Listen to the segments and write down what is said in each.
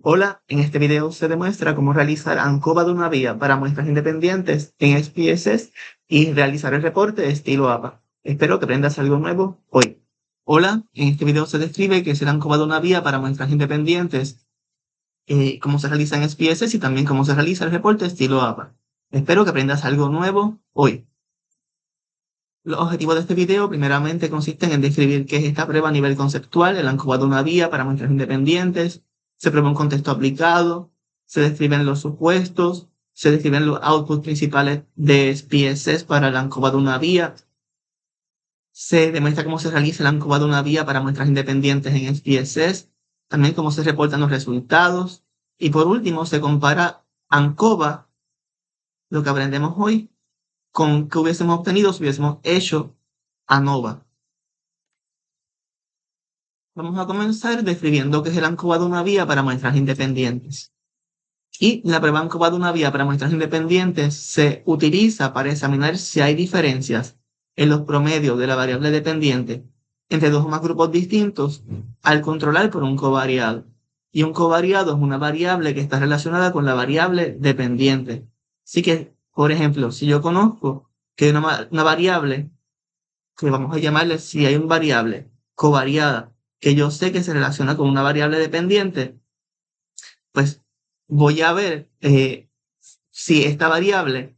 Hola, en este video se demuestra cómo realizar ANCOVA de una vía para muestras independientes en SPSS y realizar el reporte de estilo APA. Espero que aprendas algo nuevo hoy. Hola, en este video se describe qué es el ANCOVA de una vía para muestras independientes, cómo se realiza en SPSS y también cómo se realiza el reporte de estilo APA. Espero que aprendas algo nuevo hoy. Los objetivos de este video primeramente consisten en describir qué es esta prueba a nivel conceptual, el ANCOVA de una vía para muestras independientes. Se prueba un contexto aplicado, se describen los supuestos, se describen los outputs principales de SPSS para el ANCOVA de una vía, se demuestra cómo se realiza el ANCOVA de una vía para muestras independientes en SPSS, también cómo se reportan los resultados, y por último se compara ANCOVA, lo que aprendemos hoy, con qué hubiésemos obtenido si hubiésemos hecho ANOVA. Vamos a comenzar describiendo qué es el ANCOVA de una vía para muestras independientes. Y la prueba ANCOVA de una vía para muestras independientes se utiliza para examinar si hay diferencias en los promedios de la variable dependiente entre dos o más grupos distintos al controlar por un covariado. Y un covariado es una variable que está relacionada con la variable dependiente. Así que, por ejemplo, si yo conozco que hay una variable, que vamos a llamarle, si hay una variable covariada, que yo sé que se relaciona con una variable dependiente, pues voy a ver si esta variable,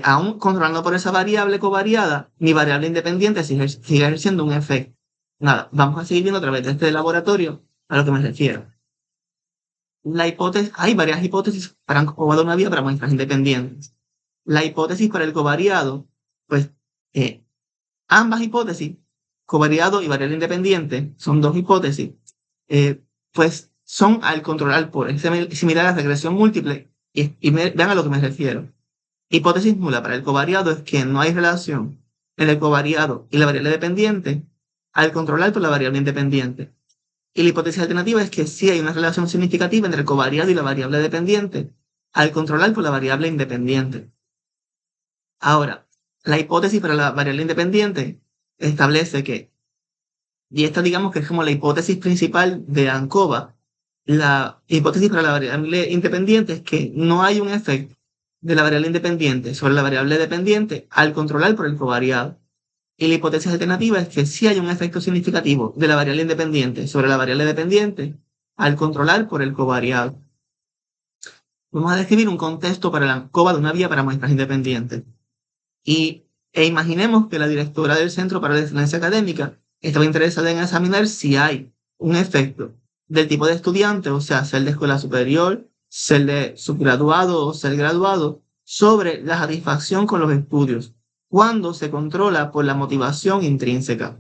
aún controlando por esa variable covariada, mi variable independiente sigue ejerciendo un efecto. Nada, vamos a seguir viendo a través de este laboratorio a lo que me refiero. Hay varias hipótesis para ANCOVA de una vía para muestras independientes. La hipótesis para el covariado, pues ambas hipótesis, covariado y variable independiente, son dos hipótesis, pues son al controlar por, es similar a la regresión múltiple, y vean a lo que me refiero. Hipótesis nula para el covariado es que no hay relación entre el covariado y la variable dependiente al controlar por la variable independiente. Y la hipótesis alternativa es que sí hay una relación significativa entre el covariado y la variable dependiente al controlar por la variable independiente. Ahora, la hipótesis para la variable independiente establece que, y esta digamos que es como la hipótesis principal de ANCOVA, la hipótesis para la variable independiente es que no hay un efecto de la variable independiente sobre la variable dependiente al controlar por el covariado. Y la hipótesis alternativa es que sí hay un efecto significativo de la variable independiente sobre la variable dependiente al controlar por el covariado. Vamos a describir un contexto para la ANCOVA de una vía para muestras independientes. E imaginemos que la directora del Centro para la Excelencia Académica estaba interesada en examinar si hay un efecto del tipo de estudiante, o sea, ser de escuela superior, ser de subgraduado o ser graduado, sobre la satisfacción con los estudios, cuando se controla por la motivación intrínseca.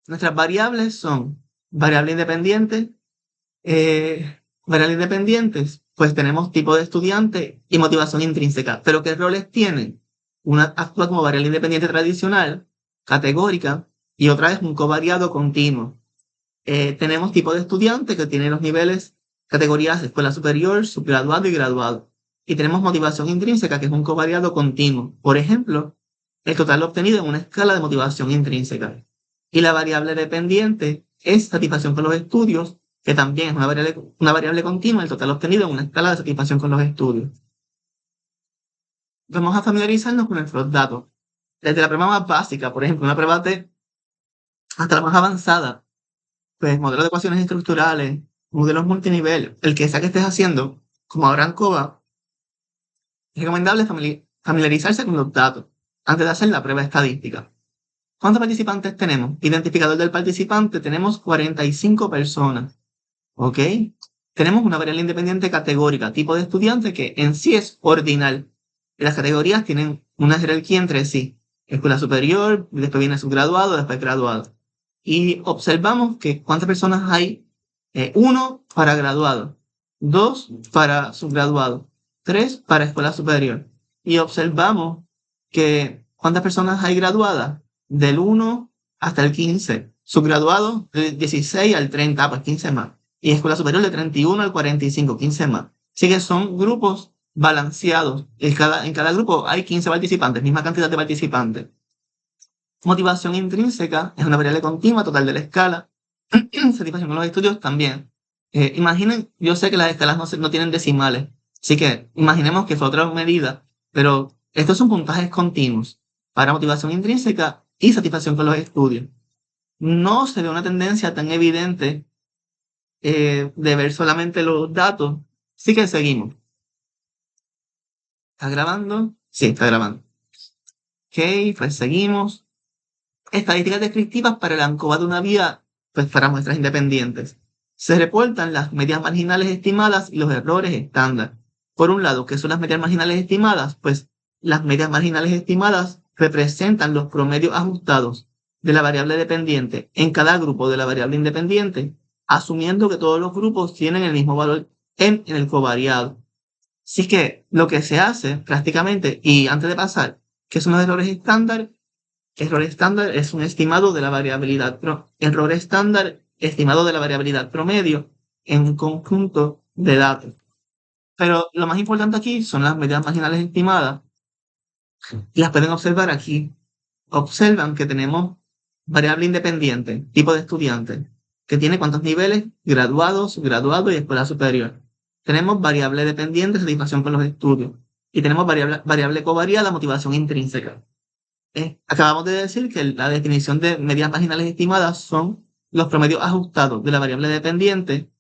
Nuestras variables son variable independiente, variables independientes, pues tenemos tipo de estudiante y motivación intrínseca. Pero ¿qué roles tienen? Una actúa como variable independiente tradicional, categórica, y otra es un covariado continuo. Tenemos tipo de estudiante que tiene los niveles, categorías de escuela superior, subgraduado y graduado. Y tenemos motivación intrínseca, que es un covariado continuo. Por ejemplo, el total obtenido en una escala de motivación intrínseca. Y la variable dependiente es satisfacción con los estudios, que también es una variable continua, el total obtenido en una escala de satisfacción con los estudios. Vamos a familiarizarnos con nuestros datos. Desde la prueba más básica, por ejemplo, una prueba T, hasta la más avanzada, pues modelos de ecuaciones estructurales, modelos multinivel, el que sea que estés haciendo, como ahora ANCOVA, es recomendable familiarizarse con los datos antes de hacer la prueba estadística. ¿Cuántos participantes tenemos? Identificador del participante, tenemos 45 personas. ¿Ok? Tenemos una variable independiente categórica, tipo de estudiante, que en sí es ordinal. Y las categorías tienen una jerarquía entre sí. Escuela superior, después viene subgraduado, después graduado. Y observamos que cuántas personas hay. 1 para graduado, 2 para subgraduado, 3 para escuela superior. Y observamos que cuántas personas hay graduadas, del 1 hasta el 15. Subgraduado, del 16 al 30, pues 15 más. Y escuela superior, de 31 al 45, 15 más. Así que son grupos balanceados. En cada grupo hay 15 participantes, misma cantidad de participantes. Motivación intrínseca es una variable continua total de la escala. Satisfacción con los estudios también. Imaginen, yo sé que las escalas no tienen decimales, así que imaginemos que fue otra medida, pero estos son puntajes continuos para motivación intrínseca y satisfacción con los estudios. No se ve una tendencia tan evidente de ver solamente los datos, así que seguimos. ¿Está grabando? Sí, está grabando. Ok, pues seguimos. Estadísticas descriptivas para el ANCOVA de una vía, pues para muestras independientes. Se reportan las medias marginales estimadas y los errores estándar. Por un lado, ¿qué son las medias marginales estimadas? Pues las medias marginales estimadas representan los promedios ajustados de la variable dependiente en cada grupo de la variable independiente, asumiendo que todos los grupos tienen el mismo valor en el covariado. Así que lo que se hace prácticamente, y antes de pasar, ¿qué son los errores estándar? Error estándar es un estimado de la variabilidad error estándar estimado de la variabilidad promedio en un conjunto de datos. Pero lo más importante aquí son las medidas marginales estimadas. Y las pueden observar aquí. Observan que tenemos variable independiente, tipo de estudiante, que tiene cuántos niveles, graduados, graduado y escuela superior. Tenemos variable dependiente, satisfacción con los estudios. Y tenemos variable covariada, motivación intrínseca. Acabamos de decir que la definición de medias marginales estimadas son los promedios ajustados de la variable dependiente,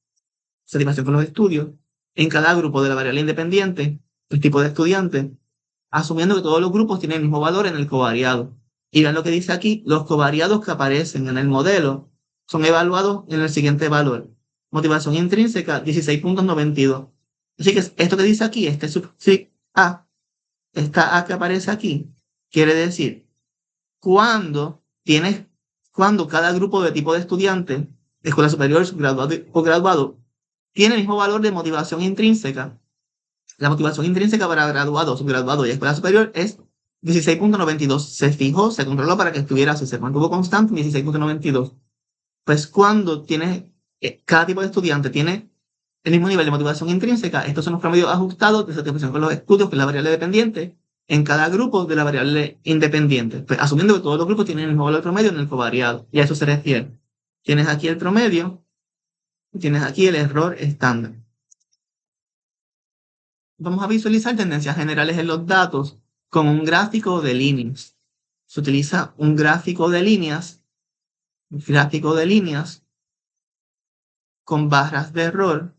satisfacción con los estudios, en cada grupo de la variable independiente, el tipo de estudiante, asumiendo que todos los grupos tienen el mismo valor en el covariado. Y vean lo que dice aquí, los covariados que aparecen en el modelo son evaluados en el siguiente valor. Motivación intrínseca, 16.92. Así que esto que dice aquí, A, esta A que aparece aquí, quiere decir cuando cada grupo de tipo de estudiantes de escuela superior, subgraduado o graduado tiene el mismo valor de motivación intrínseca. La motivación intrínseca para graduado, subgraduado y escuela superior es 16.92. Se fijó, se controló para que estuviera así, se mantuvo constante en 16.92. Pues cuando cada tipo de estudiante tiene el mismo nivel de motivación intrínseca, estos son los promedios ajustados de satisfacción con los estudios, que es la variable dependiente, en cada grupo de la variable independiente, pues asumiendo que todos los grupos tienen el mismo valor promedio en el covariado, y a eso se refiere. Tienes aquí el promedio, y tienes aquí el error estándar. Vamos a visualizar tendencias generales en los datos con un gráfico de líneas. Se utiliza un gráfico de líneas con barras de error,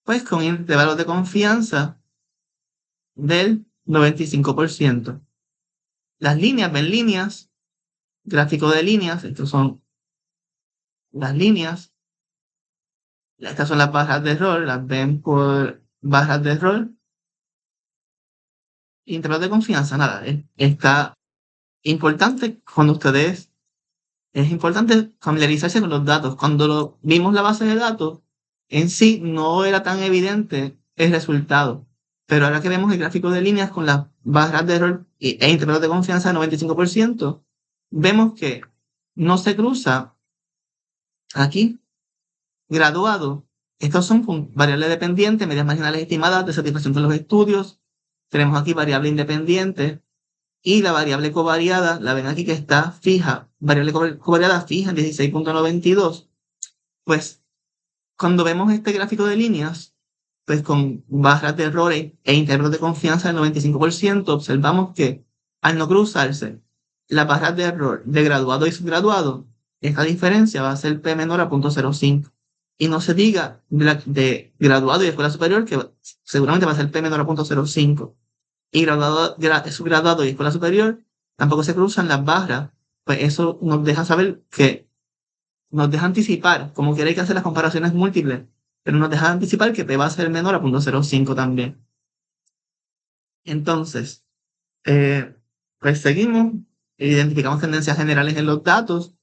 pues con intervalos de confianza del 95%. Las líneas, ven líneas, gráfico de líneas, estos son las líneas, estas son las barras de error, las ven por barras de error. Intervalos de confianza, nada, está importante es importante familiarizarse con los datos. Cuando vimos la base de datos, en sí no era tan evidente el resultado. Pero ahora que vemos el gráfico de líneas con las barras de error e intervalos de confianza de 95%, vemos que no se cruza aquí, graduado. Estos son variables dependientes, medias marginales estimadas de satisfacción con los estudios. Tenemos aquí variable independiente y la variable covariada, la ven aquí que está fija, variable covariada fija en 16.92. Pues cuando vemos este gráfico de líneas, pues con barras de errores e intervalos de confianza del 95%, observamos que al no cruzarse las barras de error de graduado y subgraduado, esta diferencia va a ser P menor a 0.05. Y no se diga de graduado y escuela superior, que seguramente va a ser P menor a 0.05. Y subgraduado y escuela superior, tampoco se cruzan las barras. Pues eso nos deja saber nos deja anticipar, como que hay que hacer las comparaciones múltiples, pero nos deja anticipar que P va a ser menor a 0.05 también. Entonces, pues seguimos, identificamos tendencias generales en los datos,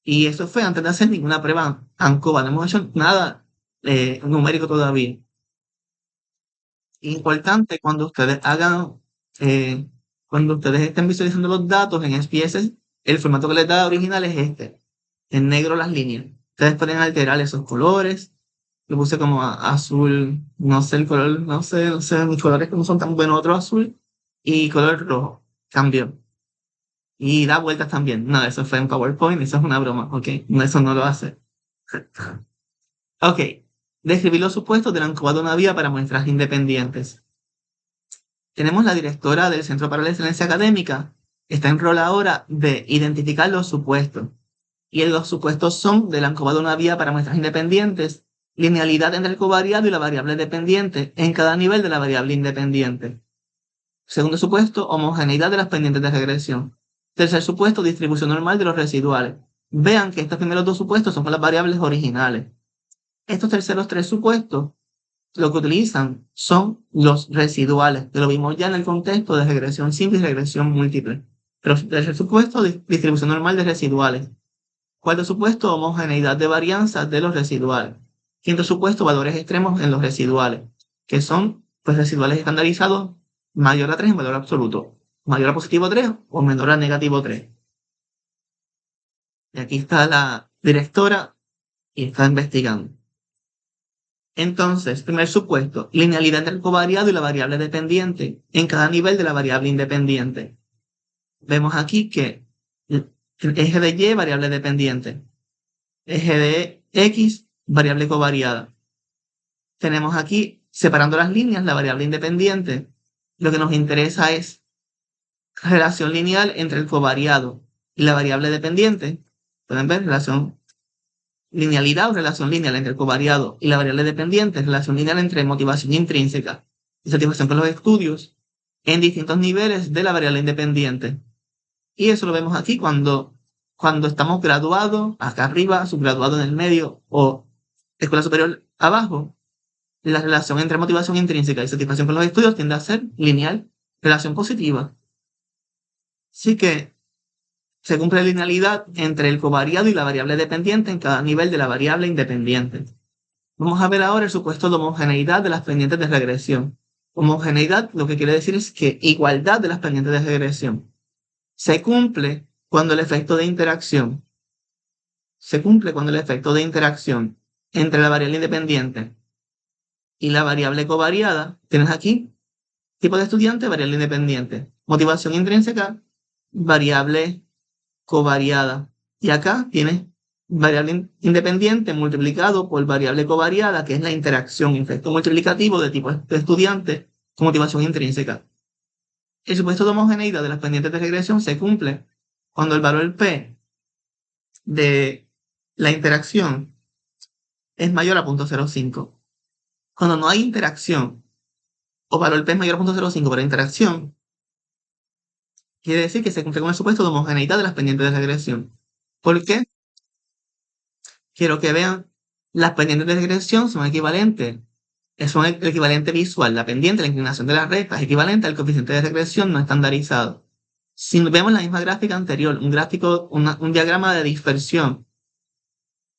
y eso fue antes de hacer ninguna prueba ANCOVA, no hemos hecho nada numérico todavía. Importante cuando ustedes estén visualizando los datos en SPSS, el formato que les da original es este, en negro las líneas. Ustedes pueden alterar esos colores. Lo puse como azul, no sé el color, no sé, mis colores no son tan buenos, otro azul y color rojo. Cambió. y da vueltas también. No, eso fue en PowerPoint, eso es una broma, ¿ok? No, eso no lo hace. Ok, describir los supuestos de la incubadora de una vía para muestras independientes. Tenemos la directora del Centro para la Excelencia Académica, está en rol ahora de identificar los supuestos. Y los supuestos son de la incubadora de una vía para muestras independientes, linealidad entre el covariado y la variable dependiente en cada nivel de la variable independiente. Segundo supuesto, homogeneidad de las pendientes de regresión. Tercer supuesto, distribución normal de los residuales. Vean que estos primeros dos supuestos son con las variables originales. Estos terceros tres supuestos lo que utilizan son los residuales, que lo vimos ya en el contexto de regresión simple y regresión múltiple. Pero el tercer supuesto, distribución normal de residuales. Cuarto supuesto, homogeneidad de varianza de los residuales. Quinto supuesto, valores extremos en los residuales, que son pues, residuales estandarizados mayor a 3 en valor absoluto, mayor a positivo 3 o menor a negativo 3. Y aquí está la directora y está investigando. Entonces, primer supuesto, linealidad entre el covariado y la variable dependiente en cada nivel de la variable independiente. Vemos aquí que el eje de Y, variable dependiente, eje de X, variable covariada. Tenemos aquí, separando las líneas, la variable independiente. Lo que nos interesa es relación lineal entre el covariado y la variable dependiente. Pueden ver relación linealidad o relación lineal entre el covariado y la variable dependiente, relación lineal entre motivación intrínseca y satisfacción con los estudios en distintos niveles de la variable independiente. Y eso lo vemos aquí cuando estamos graduados, acá arriba, subgraduado en el medio o escuela superior abajo. La relación entre motivación intrínseca y satisfacción con los estudios tiende a ser lineal, relación positiva. Así que se cumple la linealidad entre el covariado y la variable dependiente en cada nivel de la variable independiente. Vamos a ver ahora el supuesto de homogeneidad de las pendientes de regresión. Homogeneidad lo que quiere decir es que igualdad de las pendientes de regresión se cumple cuando el efecto de interacción entre la variable independiente y la variable covariada, tienes aquí tipo de estudiante, variable independiente, motivación intrínseca, variable covariada. Y acá tienes variable independiente multiplicado por variable covariada, que es la interacción, efecto multiplicativo de tipo de estudiante con motivación intrínseca. El supuesto de homogeneidad de las pendientes de regresión se cumple cuando el valor P de la interacción es mayor a 0.05. Cuando no hay interacción o valor P es mayor a 0.05 para interacción, quiere decir que se cumple con el supuesto de homogeneidad de las pendientes de regresión. ¿Por qué? Quiero que vean, las pendientes de regresión son equivalentes. Son el equivalente visual, la pendiente, la inclinación de la recta es equivalente al coeficiente de regresión no estandarizado. Si vemos la misma gráfica anterior, un diagrama de dispersión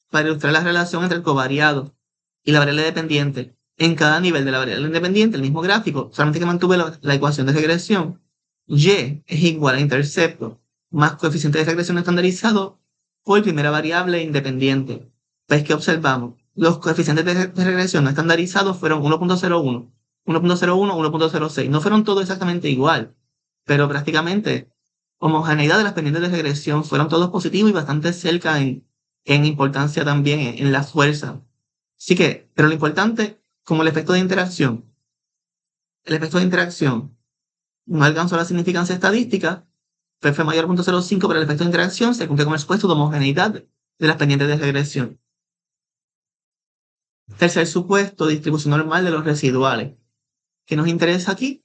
para ilustrar la relación entre el covariado y la variable dependiente en cada nivel de la variable independiente, el mismo gráfico, solamente que mantuve la ecuación de regresión, y es igual a intercepto más coeficiente de regresión estandarizado por primera variable independiente. ¿Veis que observamos? Los coeficientes de regresión no estandarizados fueron 1.01, 1.01, 1.06. No fueron todos exactamente igual, pero prácticamente homogeneidad de las pendientes de regresión fueron todos positivos y bastante cerca en importancia también en la fuerza. Así que, pero lo importante, como el efecto de interacción no alcanzó la significancia estadística, P fue mayor a 0.05, pero el efecto de interacción se cumple con el supuesto de homogeneidad de las pendientes de regresión. Tercer supuesto, distribución normal de los residuales. ¿Qué nos interesa aquí?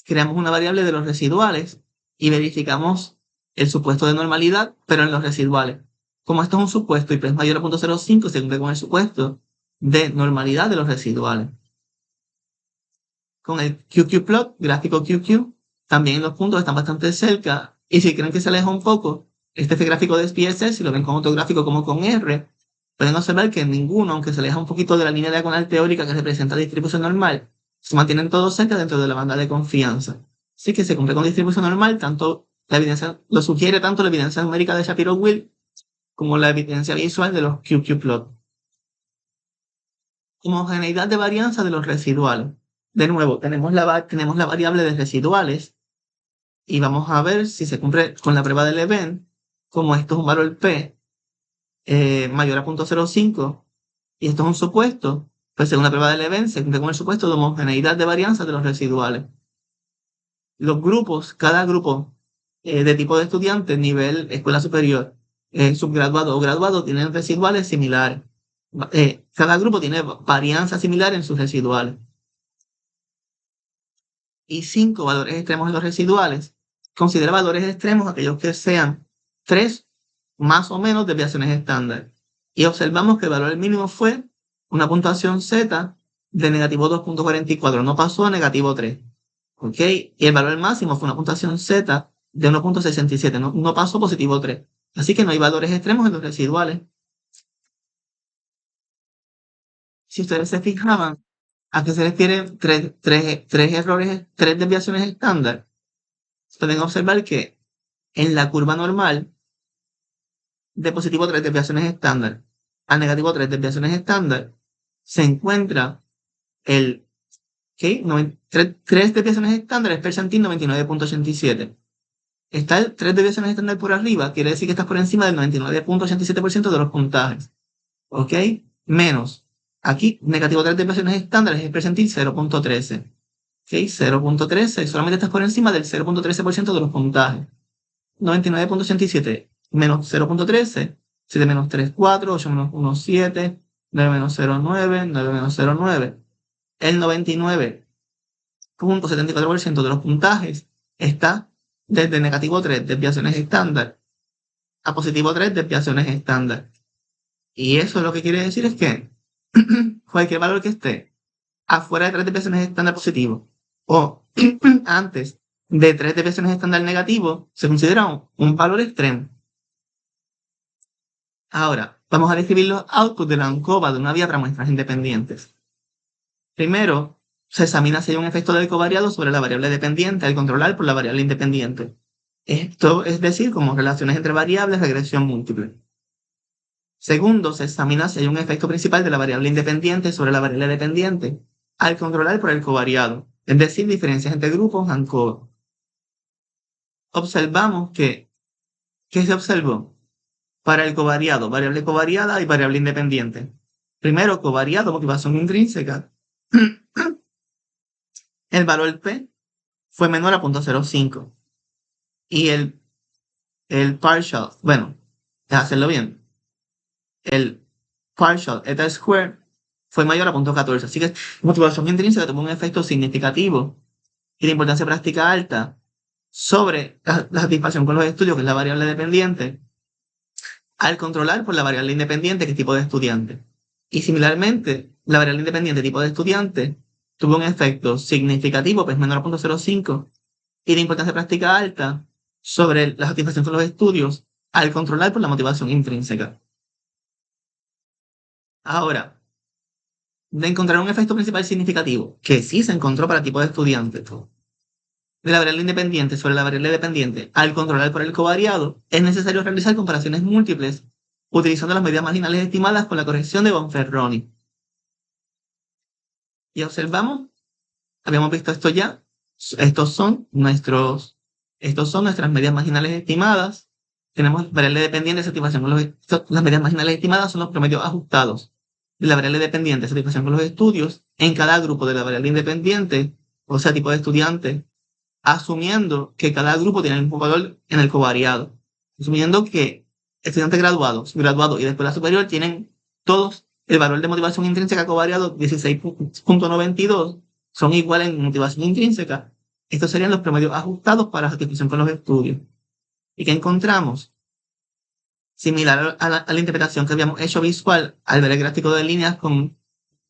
Creamos una variable de los residuales y verificamos el supuesto de normalidad, pero en los residuales. Como esto es un supuesto y P es mayor a 0.05, se cumple con el supuesto de normalidad de los residuales. Con el QQ-plot, gráfico QQ, también los puntos están bastante cerca, y si creen que se aleja un poco, este gráfico de SPSS, si lo ven con otro gráfico como con R, pueden observar que ninguno, aunque se aleja un poquito de la línea diagonal teórica que representa distribución normal, se mantienen todos cerca dentro de la banda de confianza. Así que se cumple con distribución normal, tanto la evidencia lo sugiere tanto la evidencia numérica de Shapiro-Wilk como la evidencia visual de los QQ-plot. Homogeneidad de varianza de los residuales. De nuevo, tenemos la variable de residuales y vamos a ver si se cumple con la prueba del event, como esto es un valor P mayor a 0.05 y esto es un supuesto, pues según la prueba del event se cumple con el supuesto de homogeneidad de varianza de los residuales. Los grupos, cada grupo de tipo de estudiante, nivel escuela superior, subgraduado o graduado, tienen residuales similares. Cada grupo tiene varianza similar en sus residuales. Y 5 valores extremos en los residuales. Considera valores extremos aquellos que sean 3 más o menos desviaciones estándar. Y observamos que el valor mínimo fue una puntuación Z de negativo 2.44, no pasó a negativo 3. ¿Ok? Y el valor máximo fue una puntuación Z de 1.67, no pasó positivo 3. Así que no hay valores extremos en los residuales. Si ustedes se fijaban, ¿a qué se refieren tres errores, tres desviaciones estándar? Pueden observar que en la curva normal, de positivo 3 desviaciones estándar a negativo 3 desviaciones estándar, se encuentra el tres desviaciones estándar es percentil 99.87. Está el 3 desviaciones estándar por arriba, quiere decir que estás por encima del 99.87% de los puntajes. ¿Ok? Menos. Aquí, negativo 3 desviaciones estándar es percentil 0.13. ¿Ok? 0.13, solamente estás por encima del 0.13% de los puntajes. 99.87 menos 0.13, 7 menos 3, 4, 8 menos 1, 7, 9 menos 0, 9, 9 menos 0, 9. El 99.74% de los puntajes está desde negativo 3 desviaciones estándar a positivo 3 desviaciones estándar. Y eso lo que quiere decir es que cualquier valor que esté afuera de 3 desviaciones estándar positivo o antes de 3 desviaciones estándar negativo se considera un valor extremo. Ahora, vamos a describir los outputs de la ANCOVA de una vía para muestras independientes. Primero, se examina si hay un efecto del covariado sobre la variable dependiente al controlar por la variable independiente. Esto es decir, como relaciones entre variables, regresión múltiple. Segundo, se examina si hay un efecto principal de la variable independiente sobre la variable dependiente al controlar por el covariado, es decir, diferencias entre grupos ANCOVA. Observamos que, ¿qué se observó? Para el covariado, variable covariada y variable independiente. Primero, covariado, motivación intrínseca. El valor P fue menor a 0.05. Y el partial, bueno, es hacerlo bien. El partial eta square fue mayor a 0.14. Así que motivación intrínseca tuvo un efecto significativo y de importancia práctica alta sobre la satisfacción con los estudios, que es la variable dependiente, al controlar por la variable independiente, que es tipo de estudiante. Y similarmente, la variable independiente tipo de estudiante tuvo un efecto significativo, pues menor a 0.05, y de importancia práctica alta sobre la satisfacción con los estudios al controlar por la motivación intrínseca. Ahora, de encontrar un efecto principal significativo, que sí se encontró para tipo de estudiante, de la variable independiente sobre la variable dependiente al controlar por el covariado, es necesario realizar comparaciones múltiples utilizando las medidas marginales estimadas con la corrección de Bonferroni. Y observamos, habíamos visto esto ya, estos son nuestras medidas marginales estimadas. Tenemos variable dependiente de satisfacción con las medidas marginales estimadas son los promedios ajustados de la variable dependiente de satisfacción con los estudios en cada grupo de la variable independiente, o sea, tipo de estudiante, asumiendo que cada grupo tiene el mismo valor en el covariado, asumiendo que estudiantes graduados, subgraduados y de escuela superior tienen todos el valor de motivación intrínseca covariado 16.92, son iguales en motivación intrínseca. Estos serían los promedios ajustados para satisfacción con los estudios. ¿Y qué encontramos? Similar a la interpretación que habíamos hecho visual al ver el gráfico de líneas con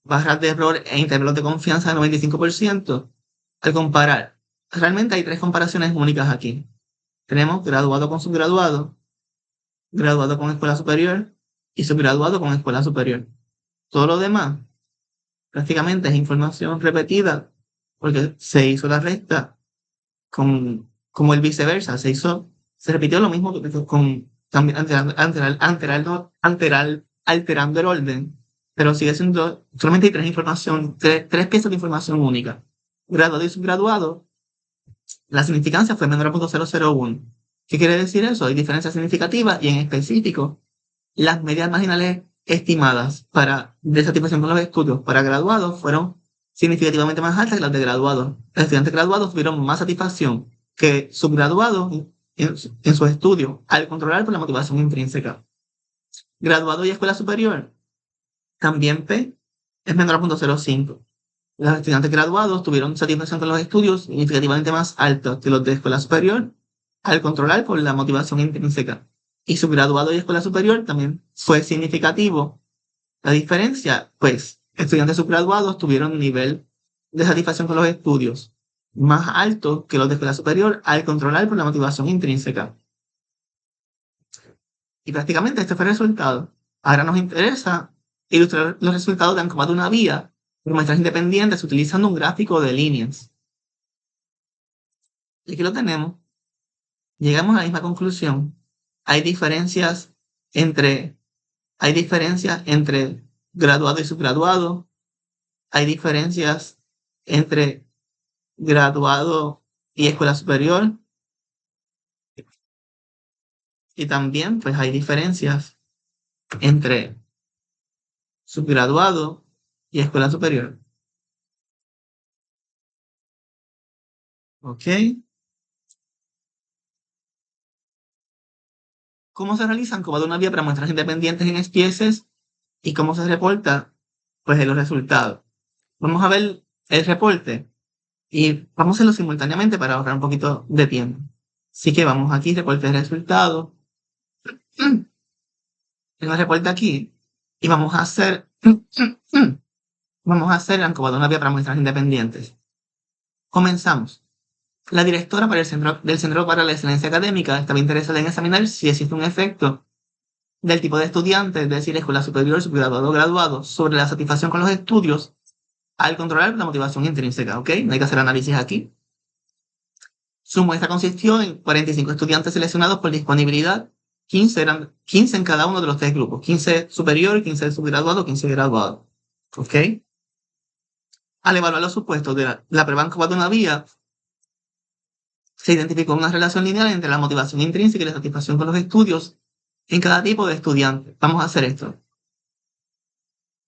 barras de error e intervalos de confianza de 95%, al comparar. Realmente hay 3 comparaciones únicas aquí. Tenemos graduado con subgraduado, graduado con escuela superior y subgraduado con escuela superior. Todo lo demás prácticamente es información repetida porque se hizo la recta como el viceversa, se repitió lo mismo también alterando el orden, pero sigue siendo, solamente hay tres piezas de información única. Graduado y subgraduado, la significancia fue menor a 0.001. ¿Qué quiere decir eso? Hay diferencias significativas y en específico, las medias marginales estimadas de satisfacción con los estudios para graduados fueron significativamente más altas que las de graduados. Los estudiantes graduados tuvieron más satisfacción que subgraduados en sus estudios al controlar por la motivación intrínseca. Graduado y escuela superior, también P es menor a 0.05. Los estudiantes graduados tuvieron satisfacción con los estudios significativamente más alta que los de escuela superior al controlar por la motivación intrínseca. Y subgraduado y escuela superior también fue significativo. La diferencia, pues, estudiantes subgraduados tuvieron un nivel de satisfacción con los estudios más alto que los de escuela superior al controlar por la motivación intrínseca. Y prácticamente este fue el resultado. Ahora nos interesa ilustrar los resultados de ANCOVADO una vía por muestras independientes utilizando un gráfico de líneas. Y aquí lo tenemos. Llegamos a la misma conclusión. Hay diferencias entre graduado y subgraduado. Hay diferencias entre graduado y escuela superior. Y también, pues, hay diferencias entre subgraduado y escuela superior. ¿Ok? ¿Cómo se realizan ANCOVADO una vía para muestras independientes en SPSS? ¿Y cómo se reporta? Pues en los resultados. Vamos a ver el reporte y vamos a hacerlo simultáneamente para ahorrar un poquito de tiempo. Así que vamos aquí, reporte de resultados. Tengo el reporte aquí y vamos a hacer ANCOVADO una vía para muestras independientes. Comenzamos. La directora del Centro para la Excelencia Académica estaba interesada en examinar si existe un efecto del tipo de estudiante, es decir, escuela superior, subgraduado o graduado, sobre la satisfacción con los estudios al controlar la motivación intrínseca, ¿ok? No hay que hacer análisis aquí. Su muestra consistió en 45 estudiantes seleccionados por disponibilidad, 15 en cada uno de los tres grupos, 15 superior, 15 subgraduado, 15 graduado, ¿ok? Al evaluar los supuestos de la prueba ANCOVADO de una vía, se identificó una relación lineal entre la motivación intrínseca y la satisfacción con los estudios en cada tipo de estudiante. Vamos a hacer esto.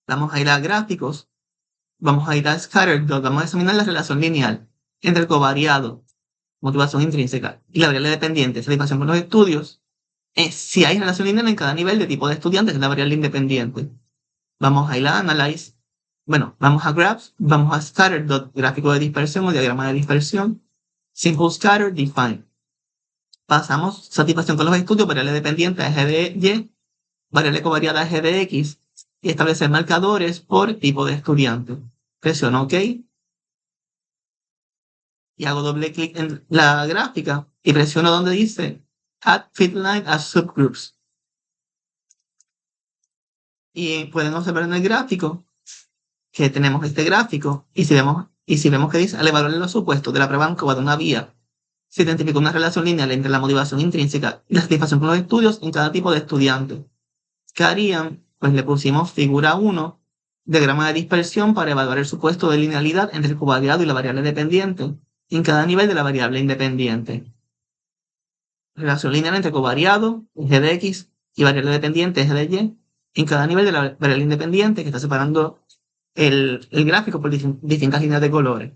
Vamos a ir a gráficos, vamos a ir a scatterplot, vamos a examinar la relación lineal entre el covariado, motivación intrínseca, y la variable dependiente, satisfacción con los estudios. Si hay relación lineal en cada nivel de tipo de estudiante, es la variable independiente. Vamos a ir a Analyze, vamos a Graphs, vamos a Scatterplot, gráfico de dispersión o diagrama de dispersión, Simple Scatter, Define. Pasamos satisfacción con los estudios, variable dependiente a eje de Y, variable covariada a eje de X, y establecer marcadores por tipo de estudiante. Presiono OK. Y hago doble clic en la gráfica y presiono donde dice Add Fit Line as Subgroups. Y pueden observar en el gráfico que tenemos este gráfico y si vemos que dice al evaluar los supuestos de la prueba ANCOVADO de una vía, se identifica una relación lineal entre la motivación intrínseca y la satisfacción con los estudios en cada tipo de estudiante. ¿Qué harían? Pues le pusimos figura 1, diagrama de dispersión para evaluar el supuesto de linealidad entre el covariado y la variable dependiente en cada nivel de la variable independiente. Relación lineal entre covariado, eje de X, y variable dependiente, eje de Y, en cada nivel de la variable independiente que está separando el gráfico por distintas líneas de colores.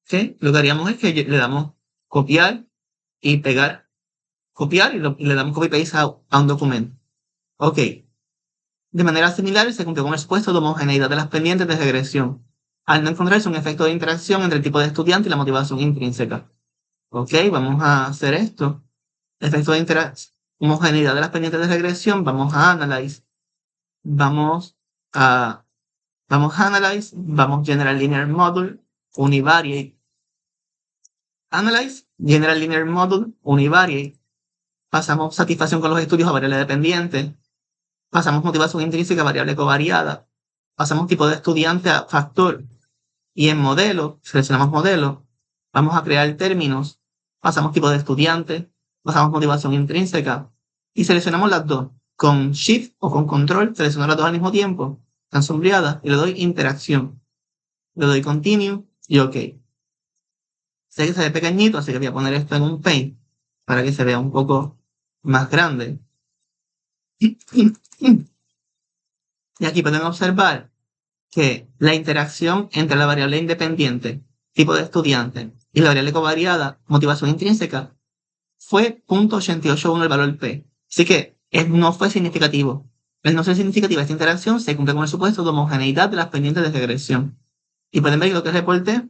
¿Sí? Lo que haríamos es que le damos copiar y pegar, copiar y le damos copy paste a un documento. Ok. De manera similar, se cumplió con el supuesto de homogeneidad de las pendientes de regresión, al no encontrarse un efecto de interacción entre el tipo de estudiante y la motivación intrínseca. Ok, vamos a hacer esto. Efecto de interacción, homogeneidad de las pendientes de regresión, vamos a Analyze. Vamos a Analyze, vamos General Linear Module, Univariate. Analyze, General Linear Module, Univariate. Pasamos satisfacción con los estudios a variable dependiente. Pasamos motivación intrínseca a variable covariada. Pasamos tipo de estudiante a factor. Y en modelo, seleccionamos modelo. Vamos a crear términos. Pasamos tipo de estudiante. Pasamos motivación intrínseca. Y seleccionamos las dos. Con Shift o con Control, selecciono las dos al mismo tiempo. Están sombreadas. Y le doy interacción. Le doy Continue y OK. Sé que se ve pequeñito, así que voy a poner esto en un paint para que se vea un poco más grande. Y aquí pueden observar que la interacción entre la variable independiente, tipo de estudiante, y la variable covariada, motivación intrínseca, fue 0.881 el valor P. Así que no fue significativo. Al no ser significativa esta interacción, se cumple con el supuesto de homogeneidad de las pendientes de regresión. Y pueden ver que lo que reporté,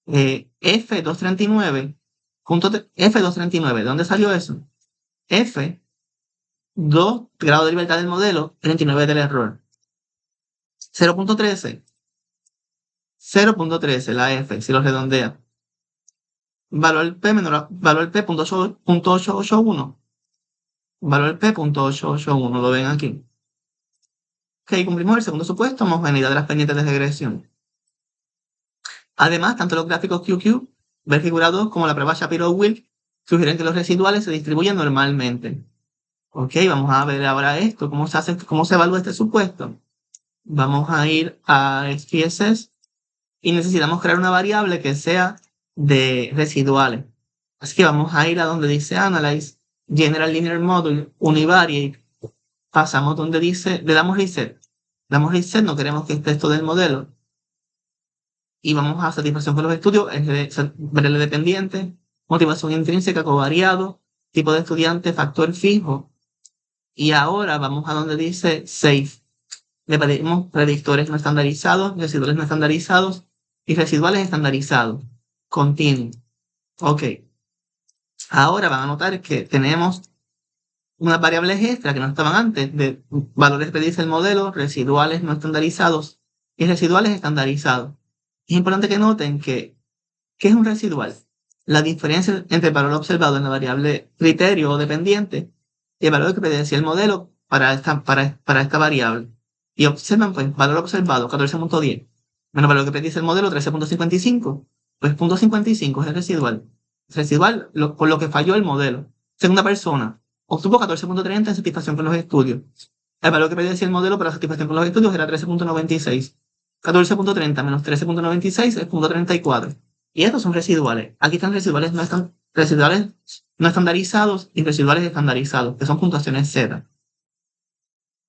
F239, F239, ¿de dónde salió eso? F, 2 grados de libertad del modelo, 39 del error. 0.13, 0.13, la F, si lo redondea. Valor P menor, valor P punto 881. Valor P punto 881, lo ven aquí. Ok, cumplimos el segundo supuesto, homogeneidad de las pendientes de regresión. Además, tanto los gráficos QQ, ver figurados, como la prueba Shapiro-Wilk sugieren que los residuales se distribuyen normalmente. Ok, vamos a ver ahora esto, cómo se evalúa este supuesto. Vamos a ir a XPSS y necesitamos crear una variable que sea de residuales. Así que vamos a ir a donde dice Analyze, General Linear Module, Univariate. Pasamos donde dice, le damos Reset. Damos Reset, no queremos que esté esto del modelo. Y vamos a satisfacción con los estudios, variable dependiente, motivación intrínseca, covariado, tipo de estudiante, factor fijo. Y ahora vamos a donde dice Save. Le pedimos predictores no estandarizados, residuales no estandarizados y residuales estandarizados. Continue. Ok. Ahora van a notar que tenemos unas variables extra que no estaban antes, de valores que predice el modelo, residuales no estandarizados y residuales estandarizados. Es importante que noten que, ¿qué es un residual? La diferencia entre el valor observado en la variable criterio o dependiente y el valor que predecía el modelo para esta variable. Y observan, pues, valor observado 14.10 menos valor que predice el modelo 13.55. Pues 0.55 es el residual. Residual por lo que falló el modelo. Segunda persona obtuvo 14.30 en satisfacción con los estudios. El valor que predecía el modelo para satisfacción con los estudios era 13.96. 14.30 menos 13.96 es 0.34. Y estos son residuales. Aquí están residuales no estandarizados y residuales estandarizados, que son puntuaciones Z.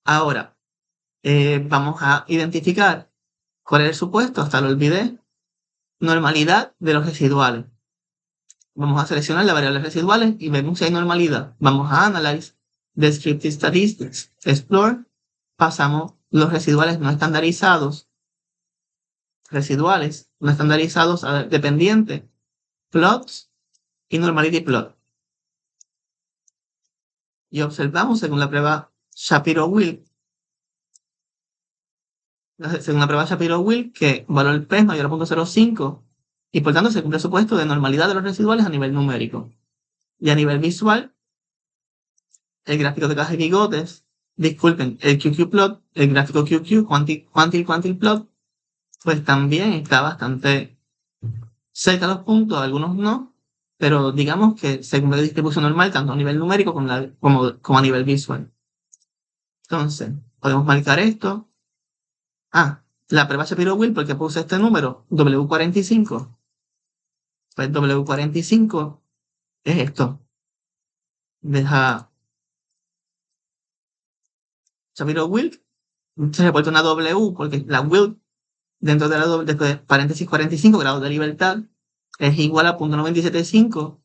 Ahora, vamos a identificar cuál es el supuesto, hasta lo olvidé. Normalidad de los residuales. Vamos a seleccionar las variables residuales y vemos si hay normalidad. Vamos a Analyze, Descriptive Statistics, Explore. Pasamos los residuales no estandarizados a dependiente, plots y normality plot. Y observamos según la prueba Shapiro-Wilk, que valor P es mayor a 0.05 y por tanto se cumple el supuesto de normalidad de los residuales a nivel numérico. Y a nivel visual, el gráfico de caja y bigotes, disculpen, el QQ plot, el gráfico QQ, quantile plot, pues también está bastante cerca de los puntos, algunos no, pero digamos que se cumple la distribución normal tanto a nivel numérico como a nivel visual. Entonces, podemos marcar esto. La prueba Shapiro-Wilk, porque puse este número, W45. Pues W45 es esto. Deja Shapiro-Wilk, se reporta una W, porque la Wilk, dentro de de paréntesis 45 grados de libertad, es igual a 0.975,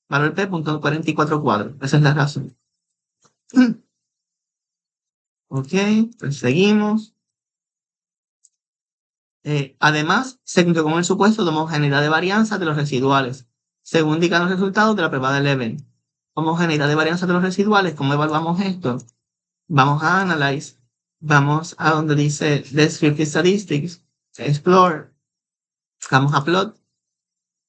valor P, 0.444. Esa es la razón. Ok, pues seguimos. Además, se cumple con el supuesto de homogeneidad de varianza de los residuales, según indican los resultados de la prueba de Leven. Homogeneidad de varianza de los residuales, ¿cómo evaluamos esto? Vamos a Analyze, vamos a donde dice Descriptive Statistics, Explore, vamos a Plot,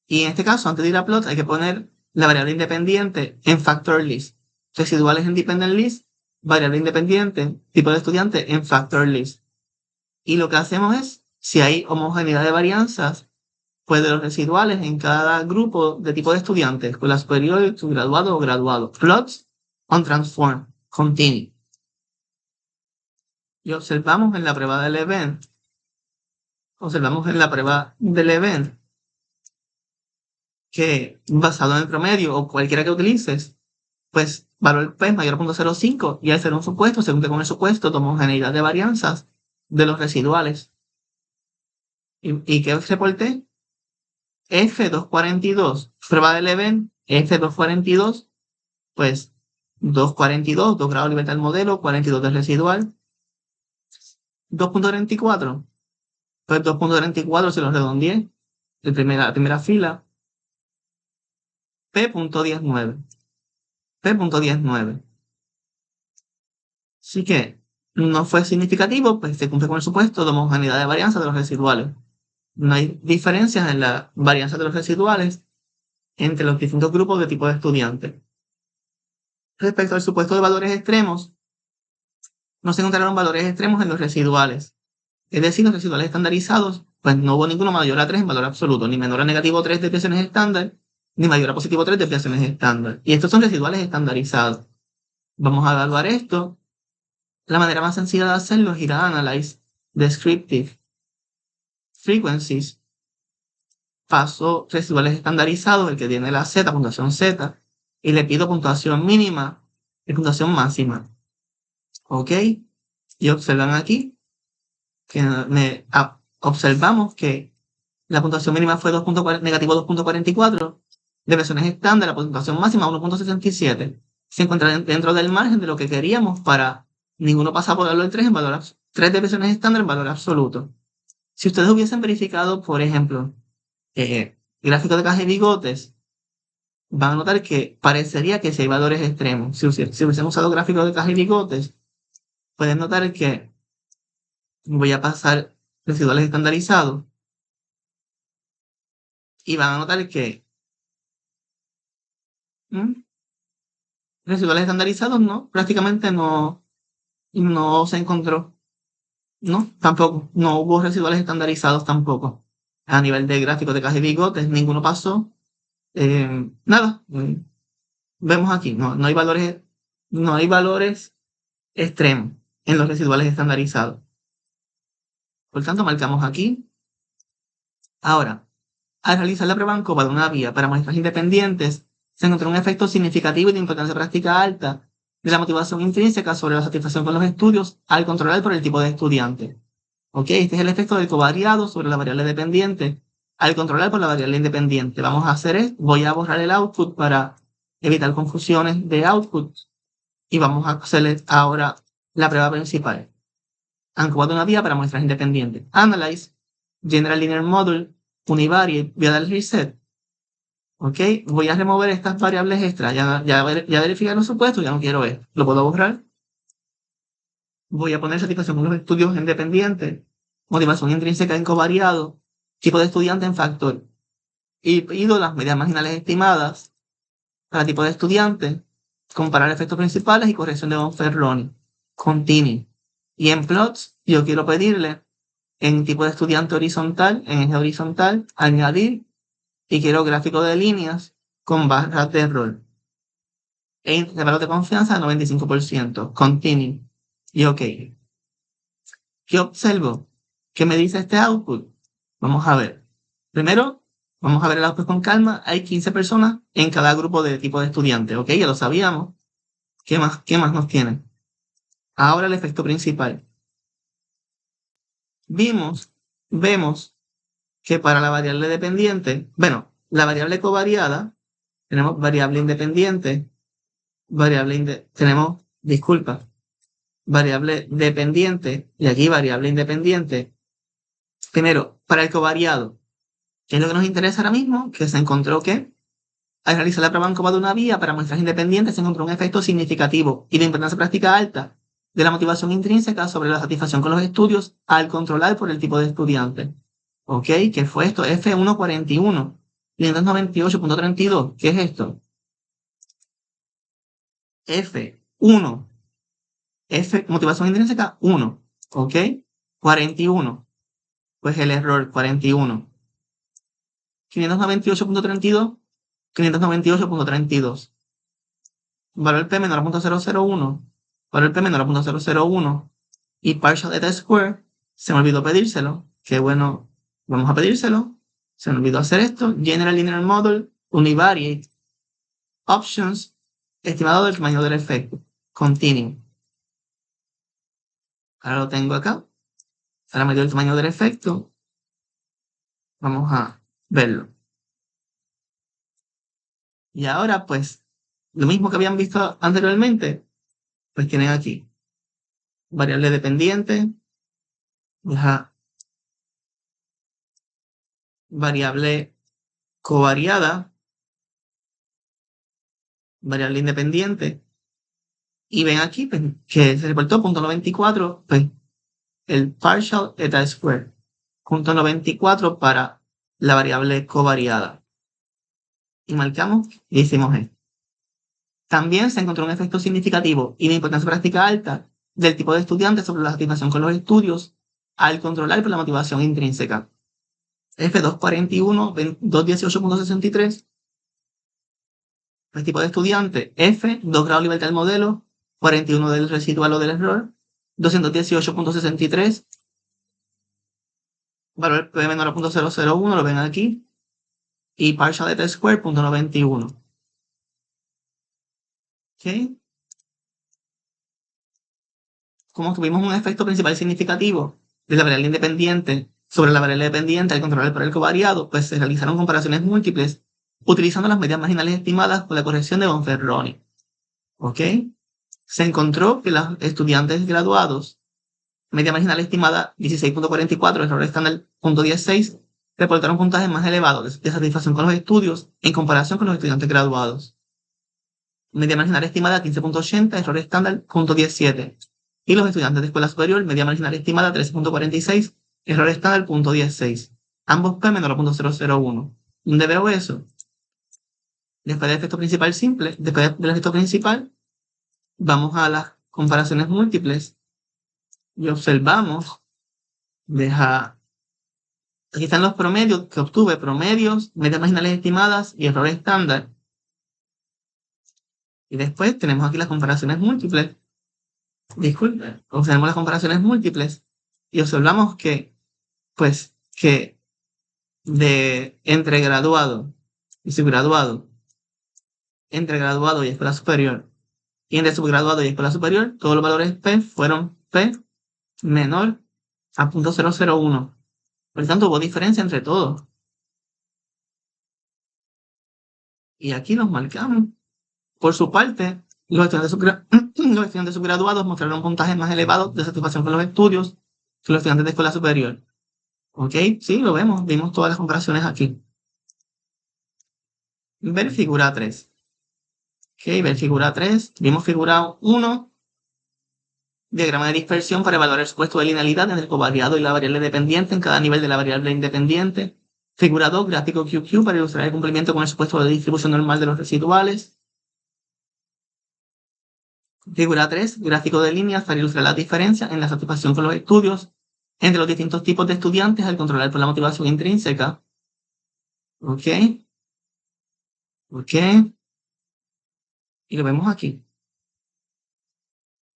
y en este caso, antes de ir a Plot, hay que poner la variable independiente en Factor List. Residuales en Dependent List, variable independiente, tipo de estudiante en Factor List. Y lo que hacemos es, si hay homogeneidad de varianzas, pues de los residuales en cada grupo de tipo de estudiantes, escuela superior, subgraduado o graduado. Plots on transform, continue. Y observamos en la prueba del event, que basado en el promedio o cualquiera que utilices, pues valor P es mayor a 0.05 y al ser un supuesto, se cumple con el supuesto de homogeneidad de varianzas de los residuales. ¿Y qué reporté? F242, prueba de Leven, F242, pues 242, 2 grados de libertad del modelo, 42 del residual. 2.34, pues 2.34 si lo redondeé, la primera fila, P.19, P.19. Así que no fue significativo, pues se cumple con el supuesto de homogeneidad de varianza de los residuales. No hay diferencias en la varianza de los residuales entre los distintos grupos de tipo de estudiante. Respecto al supuesto de valores extremos, no se encontraron valores extremos en los residuales. Es decir, los residuales estandarizados, pues no hubo ninguno mayor a 3 en valor absoluto, ni menor a negativo 3 desviaciones estándar, ni mayor a positivo 3 desviaciones estándar. Y estos son residuales estandarizados. Vamos a evaluar esto. La manera más sencilla de hacerlo es ir a Analyze Descriptive Frequencies. Paso residuales estandarizados, el que tiene la Z, puntuación Z, y le pido puntuación mínima y puntuación máxima. ¿Ok? Y observan aquí que observamos que la puntuación mínima fue negativo 2.44, desviaciones estándar, la puntuación máxima 1.67. Se encuentra dentro del margen de lo que queríamos para ninguno pasar por valor 3 en valor 3 desviaciones estándar en valor absoluto. Si ustedes hubiesen verificado, por ejemplo, gráfico de caja y bigotes, van a notar que parecería que si hay valores extremos. Si hubiesen usado gráfico de caja y bigotes, pueden notar que voy a pasar residuales estandarizados y van a notar que residuales estandarizados no, prácticamente no se encontró. No, tampoco. No hubo residuales estandarizados tampoco. A nivel de gráfico de caja y bigotes, ninguno pasó. Nada. Vemos aquí, no hay valores extremos en los residuales estandarizados. Por tanto, marcamos aquí. Ahora, al realizar la prueba en copa de una vía para muestras independientes, se encontró un efecto significativo y de importancia práctica alta de la motivación intrínseca sobre la satisfacción con los estudios al controlar por el tipo de estudiante. ¿Ok? Este es el efecto del covariado sobre la variable dependiente al controlar por la variable independiente. Vamos a hacer esto. Voy a borrar el output para evitar confusiones de output y vamos a hacer ahora la prueba principal. Han cobado una vía para muestras independientes. Analyze, General Linear Model, Univariate, voy a dar reset. ¿Ok? Voy a remover estas variables extras. Ya verificar los supuestos, ya no quiero esto. Lo puedo borrar. Voy a poner satisfacción con los estudios independientes, motivación intrínseca en covariado, tipo de estudiante en factor. Y pido las medidas marginales estimadas para tipo de estudiante, comparar efectos principales y corrección de von Ferroni. Continue. Y en plots, yo quiero pedirle en tipo de estudiante horizontal, en eje horizontal, añadir y quiero gráfico de líneas con barras de error. E intervalo de confianza 95%. Continue. Y OK. ¿Qué observo? ¿Qué me dice este output? Vamos a ver. Primero, vamos a ver el output con calma. Hay 15 personas en cada grupo de tipo de estudiante. OK, ya lo sabíamos. ¿Qué más nos tiene? Ahora el efecto principal. Vemos que para la variable dependiente, bueno, la variable covariada, tenemos variable independiente, variable dependiente, y aquí variable independiente. Primero, para el covariado, ¿qué es lo que nos interesa ahora mismo? Que se encontró que al realizar la prueba en copa de una vía para muestras independientes se encontró un efecto significativo y de importancia práctica alta de la motivación intrínseca sobre la satisfacción con los estudios al controlar por el tipo de estudiante. ¿Ok? ¿Qué fue esto? F141, 598.32. ¿Qué es esto? F1. Motivación intrínseca 1. ¿Ok? 41. Pues el error 41. 598.32. 598.32. Valor P menor a 0.001. Valor P menor a 0.001. Y partial eta square. Se me olvidó pedírselo. Qué bueno. Vamos a pedírselo. Se me olvidó hacer esto. General Linear Model. univariate, options, estimado del tamaño del efecto, continue. Ahora lo tengo acá. Ahora me dio el tamaño del efecto. Vamos a verlo. Y ahora, pues, lo mismo que habían visto anteriormente, pues tienen aquí variable dependiente, variable covariada, variable independiente, y ven aquí pues, que se reportó .94, pues el partial eta square, .94 para la variable covariada. Y marcamos y hicimos esto. También se encontró un efecto significativo y de importancia práctica alta del tipo de estudiante sobre la satisfacción con los estudios al controlar por la motivación intrínseca. F241, 218.63, el tipo de estudiante, F, 2 grados de libertad del modelo, 41 del residual o del error, 218.63, valor P menor a 0.001, lo ven aquí, y partial eta square, 0.91. ¿Ok? Como tuvimos un efecto principal significativo de la variable independiente sobre la variable dependiente al controlar por el covariado, pues se realizaron comparaciones múltiples utilizando las medias marginales estimadas con la corrección de Bonferroni. ¿Ok? Se encontró que los estudiantes graduados, media marginal estimada 16.44, error estándar 0.16, reportaron puntajes más elevados de satisfacción con los estudios en comparación con los estudiantes graduados. Media marginal estimada 15.80, error estándar 0.17. Y los estudiantes de escuela superior, media marginal estimada 13.46, error estándar 0.16. Ambos P menor a 0.001. ¿Dónde veo eso? Después del efecto principal simple, después del efecto principal, vamos a las comparaciones múltiples y observamos, aquí están los promedios que obtuve, promedios, medias marginales estimadas y error estándar. Y después tenemos aquí las comparaciones múltiples. Disculpen, observamos las comparaciones múltiples y observamos que, pues, que entre graduado y subgraduado, entre graduado y escuela superior, y entre subgraduado y escuela superior, todos los valores P fueron P menor a 0.001. Por lo tanto, hubo diferencia entre todos. Y aquí los marcamos. Por su parte, los estudiantes subgraduados mostraron puntajes más elevados de satisfacción con los estudios que los estudiantes de escuela superior. ¿Ok? Sí, lo vemos. Vimos todas las comparaciones aquí. Ver figura 3. Ok, ver figura 3. Vimos figura 1. Diagrama de dispersión para evaluar el supuesto de linealidad entre el covariado y la variable dependiente en cada nivel de la variable independiente. Figura 2. Gráfico QQ para ilustrar el cumplimiento con el supuesto de distribución normal de los residuales. Figura 3. Gráfico de líneas para ilustrar la diferencia en la satisfacción con los estudios entre los distintos tipos de estudiantes al controlar por la motivación intrínseca. ¿Ok? ¿Ok? Y lo vemos aquí.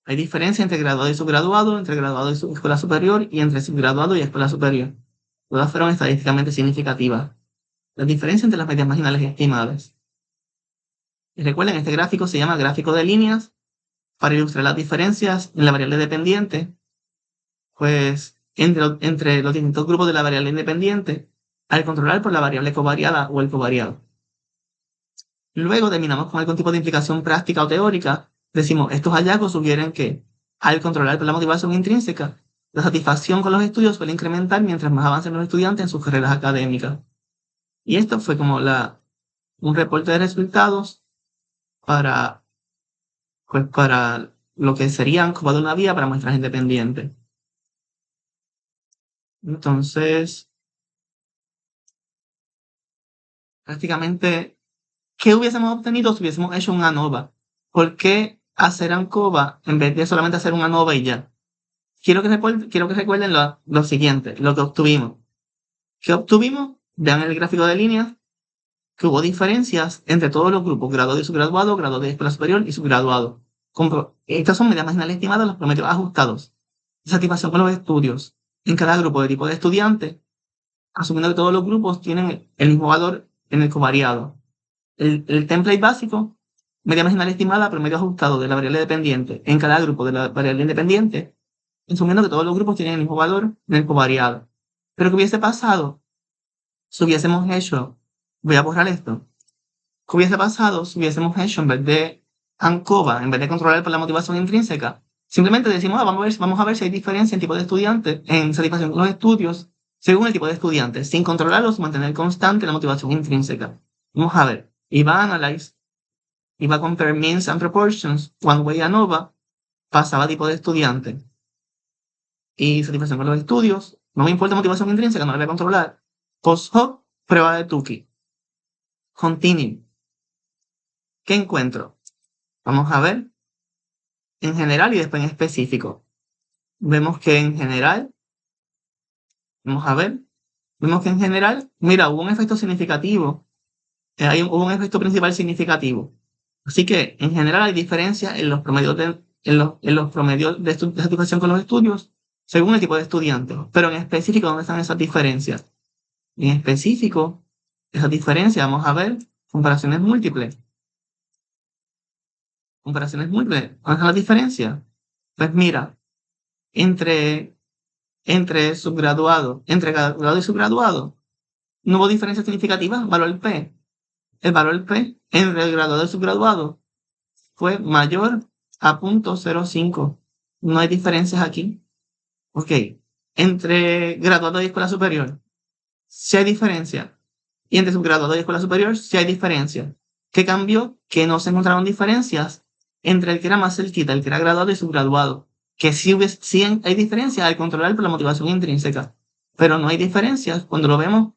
Hay diferencia entre graduado y subgraduado, entre graduado y escuela superior y entre subgraduado y escuela superior. Todas fueron estadísticamente significativas. La diferencia entre las medias marginales estimadas. Y recuerden, este gráfico se llama gráfico de líneas para ilustrar las diferencias en la variable dependiente, pues entre los distintos grupos de la variable independiente al controlar por la variable covariada o el covariado. Luego terminamos con algún tipo de implicación práctica o teórica. Decimos, estos hallazgos sugieren que al controlar por la motivación intrínseca, la satisfacción con los estudios suele incrementar mientras más avancen los estudiantes en sus carreras académicas. Y esto fue como un reporte de resultados para lo que serían como de una vía para muestras independientes. Entonces, prácticamente, ¿qué hubiésemos obtenido si hubiésemos hecho una ANOVA? ¿Por qué hacer ANCOVA en vez de solamente hacer una ANOVA y ya? Quiero que recuerden lo siguiente, lo que obtuvimos. ¿Qué obtuvimos? Vean el gráfico de líneas que hubo diferencias entre todos los grupos, graduado y subgraduado, graduado de escuela superior y subgraduado. Estas son medidas marginales estimadas, los promedios ajustados. Satisfacción con los estudios. En cada grupo de tipo de estudiante, asumiendo que todos los grupos tienen el mismo valor en el covariado. el template básico, media marginal estimada, promedio ajustado de la variable dependiente en cada grupo de la variable independiente, asumiendo que todos los grupos tienen el mismo valor en el covariado. Pero ¿qué hubiese pasado si hubiésemos hecho, voy a borrar esto, qué hubiese pasado si hubiésemos hecho en vez de ANCOVA, en vez de controlar por la motivación intrínseca, simplemente decimos, vamos a ver si hay diferencia en tipo de estudiante, en satisfacción con los estudios, según el tipo de estudiante, sin controlarlos, mantener constante la motivación intrínseca. Vamos a ver, iba a analyze, iba a compare means and proportions, one way ANOVA, pasaba tipo de estudiante y satisfacción con los estudios, no me importa motivación intrínseca, no la voy a controlar. Post-hoc, prueba de Tukey. Continue. ¿Qué encuentro? Vamos a ver en general y después en específico. Vemos que en general, vamos a ver, vemos que en general, mira, hubo un efecto significativo, hubo un efecto principal significativo. Así que en general hay diferencias en los promedios de satisfacción con los estudios según el tipo de estudiante. Pero en específico, ¿dónde están esas diferencias? En específico, esas diferencias, vamos a ver, comparaciones múltiples. Comparaciones múltiples. ¿Dónde están las diferencias? Pues mira, entre subgraduado, entre graduado y subgraduado, no hubo diferencia significativa, valor P. El valor P entre el graduado y subgraduado fue mayor a 0.05. No hay diferencias aquí. Ok. Entre graduado y escuela superior, sí hay diferencia. Y entre subgraduado y escuela superior, sí hay diferencia. ¿Qué cambió? Que no se encontraron diferencias entre el que era más cerquita, el que era graduado y subgraduado. Que sí hay diferencias al controlar por la motivación intrínseca. Pero no hay diferencias cuando lo vemos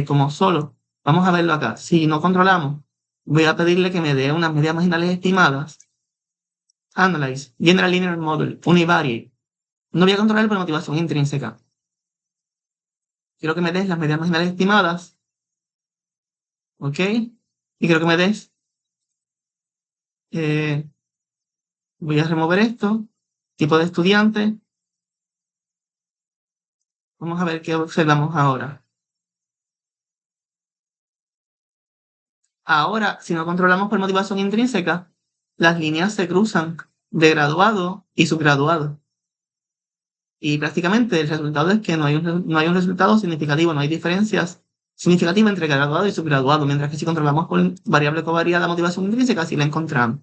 como solo. Vamos a verlo acá. Si no controlamos, voy a pedirle que me dé unas medias marginales estimadas. Analyze, General Linear Model, Univariate. No voy a controlar por motivación intrínseca. Quiero que me des las medias marginales estimadas. ¿Ok? Y quiero que me des. Voy a remover esto. Tipo de estudiante. Vamos a ver qué observamos ahora. Ahora, si no controlamos por motivación intrínseca, las líneas se cruzan de graduado y subgraduado. Y prácticamente el resultado es que no hay un resultado significativo, no hay diferencias significativas entre graduado y subgraduado, mientras que si controlamos por variable covariada motivación intrínseca, sí la encontramos.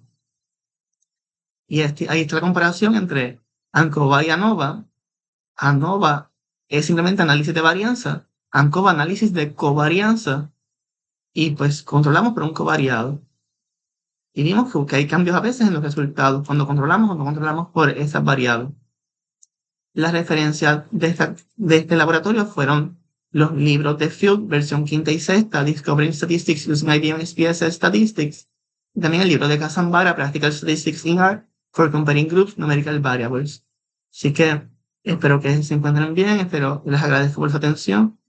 Y ahí está la comparación entre ANCOVA y ANOVA. ANOVA es simplemente análisis de varianza, ANCOVA análisis de covarianza, y pues controlamos por un covariado. Y vimos que hay cambios a veces en los resultados, cuando controlamos o no controlamos por esas variables. Las referencias de este laboratorio fueron los libros de Field, versión quinta y sexta, Discovering Statistics Using IBM SPSS Statistics, y también el libro de Kazambara, Practical Statistics in R for Comparing Groups Numerical Variables. Así que espero que se encuentren bien, les agradezco por su atención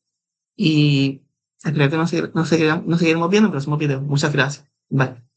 y espero que nos seguiremos viendo en próximos videos. Muchas gracias. Bye.